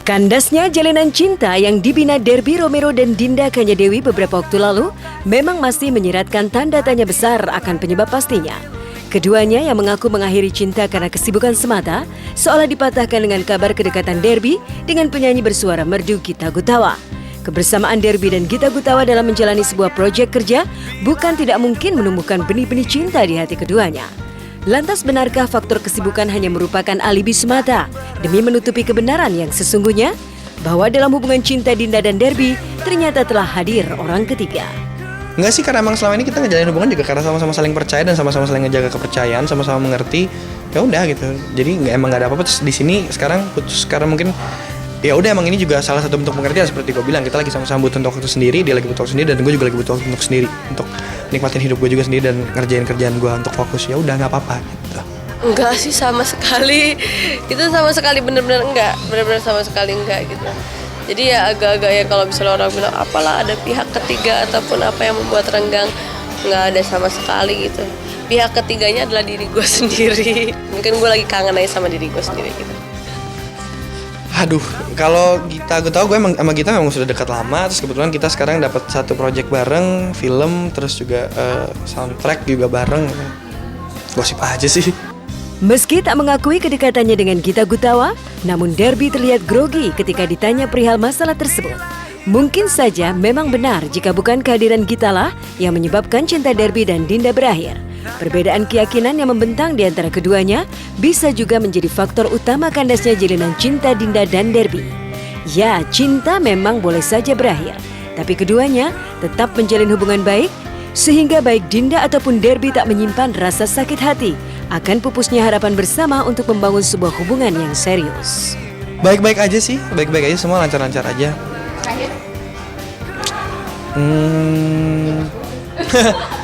Kandasnya jalinan cinta yang dibina Derby Romero dan Dinda Kanyadewi beberapa waktu lalu memang masih menyiratkan tanda tanya besar akan penyebab pastinya. Keduanya yang mengaku mengakhiri cinta karena kesibukan semata seolah dipatahkan dengan kabar kedekatan Derby dengan penyanyi bersuara merdu Gita Gutawa. Kebersamaan Derby dan Gita Gutawa dalam menjalani sebuah proyek kerja bukan tidak mungkin menumbuhkan benih-benih cinta di hati keduanya. Lantas benarkah faktor kesibukan hanya merupakan alibi semata demi menutupi kebenaran yang sesungguhnya? Bahwa dalam hubungan cinta Dinda dan Derby ternyata telah hadir orang ketiga. Enggak sih, karena emang selama ini kita ngejalanin hubungan juga karena sama-sama saling percaya dan sama-sama saling ngejaga kepercayaan, sama-sama mengerti. Ya udah gitu. Jadi emang nggak ada apa-apa. Terus di sini sekarang putus karena mungkin ya udah, emang ini juga salah satu bentuk pengertian seperti gue bilang, kita lagi sama-sama butuh untuk waktu sendiri, dia lagi butuh waktu sendiri dan gue juga lagi butuh waktu untuk sendiri, untuk nikmatin hidup gue juga sendiri dan ngerjain kerjaan gue untuk fokus. Ya udah nggak apa-apa gitu. Enggak sih, sama sekali. Itu sama sekali bener-bener enggak, bener-bener sama sekali enggak gitu. Jadi ya agak-agak ya kalau misalnya orang bilang apalah ada pihak ketiga ataupun apa yang membuat renggang, nggak ada sama sekali gitu. Pihak ketiganya adalah diri gue sendiri. Mungkin gue lagi kangen aja sama diri gue sendiri gitu. Aduh, kalau Gita, gue tau gue emang sama Gita memang sudah dekat lama. Terus kebetulan kita sekarang dapat satu project bareng, film, terus juga soundtrack juga bareng. Gosip aja sih. Meski tak mengakui kedekatannya dengan Gita Gutawa, namun Derby terlihat grogi ketika ditanya perihal masalah tersebut. Mungkin saja memang benar jika bukan kehadiran Gita lah yang menyebabkan cinta Derby dan Dinda berakhir. Perbedaan keyakinan yang membentang di antara keduanya bisa juga menjadi faktor utama kandasnya jalinan cinta Dinda dan Derby. Ya, cinta memang boleh saja berakhir, tapi keduanya tetap menjalin hubungan baik, sehingga baik Dinda ataupun Derby tak menyimpan rasa sakit hati akan pupusnya harapan bersama untuk membangun sebuah hubungan yang serius. Baik-baik aja sih, baik-baik aja, semua lancar-lancar aja.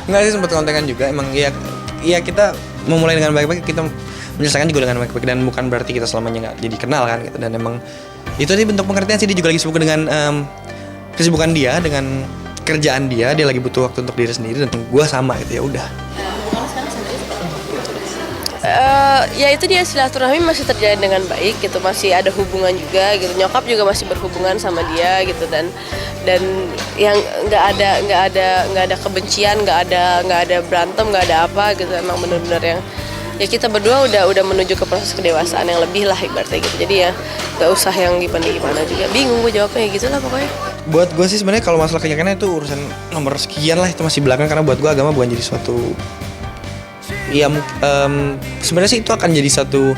Enggak sih, sempat kontekan juga. Emang ya kita memulai dengan baik-baik, kita menyelesaikan juga dengan baik-baik, dan bukan berarti kita selamanya nggak jadi kenal kan gitu. Dan emang itu sih bentuk pengertian sih, dia juga lagi sibuk dengan kesibukan dia, dengan kerjaan dia lagi butuh waktu untuk diri sendiri, dan gue sama gitu. Ya udah. Ya itu dia, silaturahmi masih terjalin dengan baik gitu, masih ada hubungan juga gitu. Nyokap juga masih berhubungan sama dia gitu, dan yang nggak ada kebencian, nggak ada berantem, nggak ada apa gitu. Emang benar-benar yang ya kita berdua udah menuju ke proses kedewasaan yang lebih lah ibaratnya gitu. Jadi ya nggak usah yang gimana juga. Bingung gue jawabnya, gitu lah pokoknya. Buat gue sih sebenarnya kalau masalah keyakinan itu urusan nomor sekian lah, itu masih belakang, karena buat gue agama bukan jadi suatu sebenarnya sih itu akan jadi satu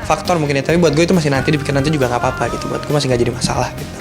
faktor mungkin ya, tapi buat gue itu masih nanti dipikir nanti juga nggak apa-apa gitu. Buat gue masih nggak jadi masalah gitu.